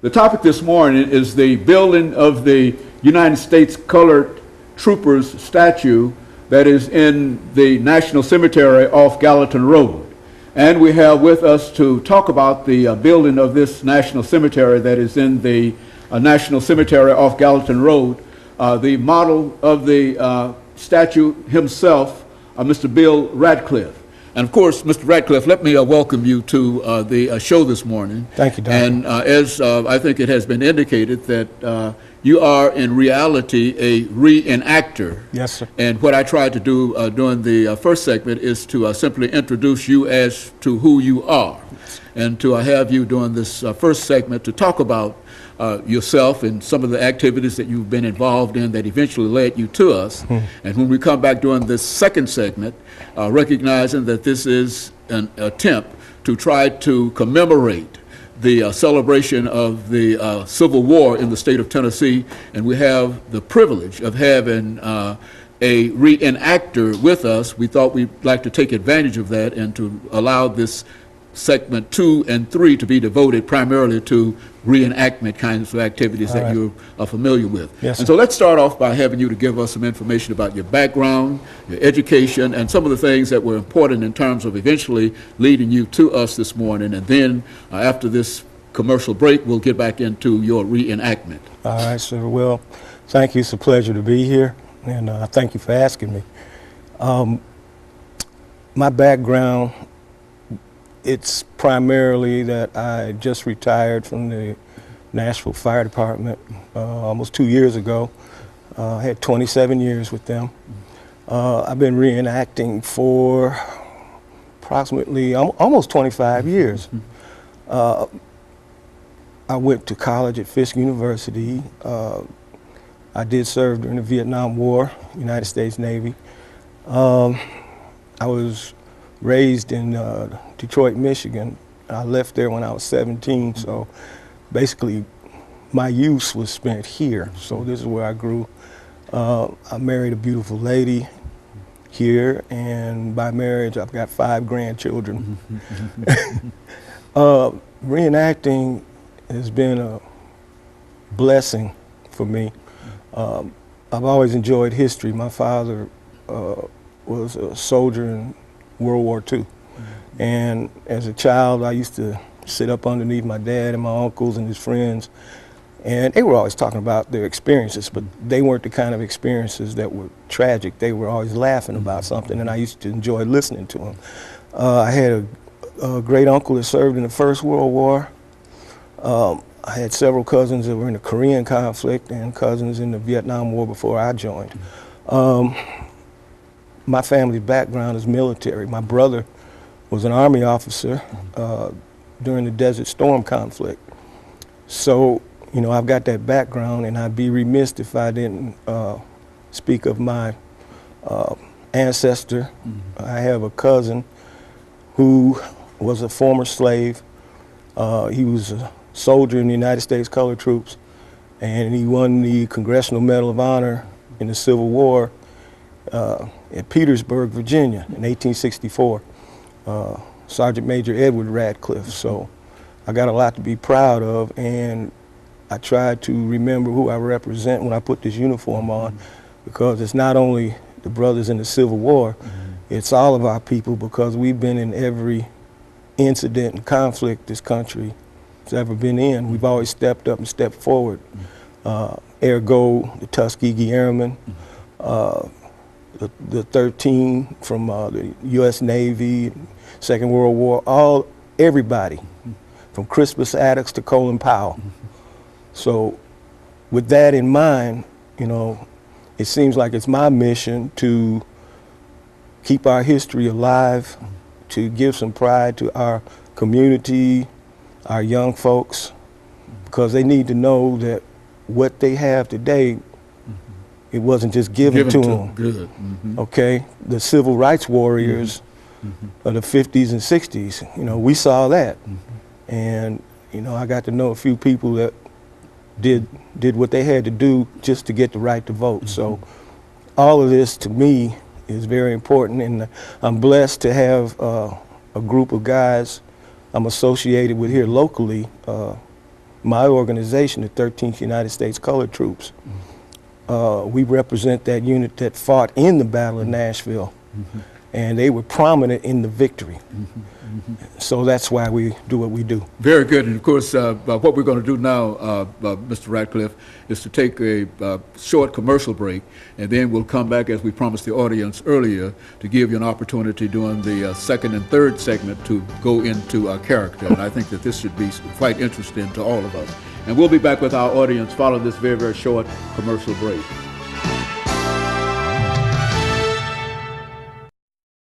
The topic this morning is the building of the United States Colored Troopers statue that is in the National Cemetery off Gallatin Road. And we have with us to talk about the building of this National Cemetery that is in the National Cemetery off Gallatin Road, the model of the statue himself, Mr. Bill Radcliffe. And of course, Mr. Radcliffe, let me welcome you to the show this morning. Thank you, Doctor. And as I think it has been indicated that you are in reality a reenactor. Yes, sir. And what I tried to do during the first segment is to simply introduce you as to who you are, and to have you during this first segment to talk about yourself and some of the activities that you've been involved in that eventually led you to us. And when we come back during this second segment, recognizing that this is an attempt to try to commemorate the celebration of the Civil War in the state of Tennessee, and we have the privilege of having a reenactor with us, we thought we'd like to take advantage of that and to allow this segment 2 and 3 to be devoted primarily to reenactment kinds of activities that you are familiar with. Yes, and so let's start off by having you to give us some information about your background, your education, and some of the things that were important in terms of eventually leading you to us this morning. And then after this commercial break, we'll get back into your reenactment. All right, sir. Well, thank you. It's a pleasure to be here, and thank you for asking me. My background, it's primarily that I just retired from the Nashville Fire Department almost 2 years ago. I had 27 years with them. I've been reenacting for approximately almost 25 years. I went to college at Fisk University. I did serve during the Vietnam War, United States Navy. I was raised in Detroit, Michigan. I left there when I was 17, so basically my youth was spent here. So this is where I grew. I married a beautiful lady here, and by marriage I've got 5 grandchildren. Reenacting has been a blessing for me. I've always enjoyed history. My father was a soldier in World War II. And as a child, I used to sit up underneath my dad and my uncles and his friends, and they were always talking about their experiences, but they weren't the kind of experiences that were tragic. They were always laughing about something, and I used to enjoy listening to them. I had a great uncle that served in the First World War. I had several cousins that were in the Korean conflict and cousins in the Vietnam War before I joined. My family's background is military. My brother was an Army officer during the Desert Storm conflict. So, you know, I've got that background, and I'd be remiss if I didn't speak of my ancestor. I have a cousin who was a former slave. He was a soldier in the United States Colored Troops, and he won the Congressional Medal of Honor in the Civil War at Petersburg, Virginia in 1864. Sergeant Major Edward Radcliffe. So I got a lot to be proud of, and I try to remember who I represent when I put this uniform on, because it's not only the brothers in the Civil War, it's all of our people, because we've been in every incident and conflict this country has ever been in. We've always stepped up and stepped forward. Ergo, the Tuskegee Airmen, the 13 from the U.S. Navy, Second World War, everybody, from Crispus Attucks to Colin Powell. So with that in mind, you know, it seems like it's my mission to keep our history alive, to give some pride to our community, our young folks, because they need to know that what they have today, it wasn't just given to them. Good. Okay, the civil rights warriors of the 50s and 60s, you know, we saw that. And, you know, I got to know a few people that did what they had to do just to get the right to vote. So all of this, to me, is very important, and I'm blessed to have a group of guys I'm associated with here locally my organization, the 13th United States Colored Troops, we represent that unit that fought in the Battle of Nashville, and they were prominent in the victory. So that's why we do what we do. Very good. And of course, what we're going to do now, Mr. Radcliffe, is to take a short commercial break, and then we'll come back, as we promised the audience earlier, to give you an opportunity during the second and third segment to go into character. And I think that this should be quite interesting to all of us. And we'll be back with our audience following this very, very short commercial break.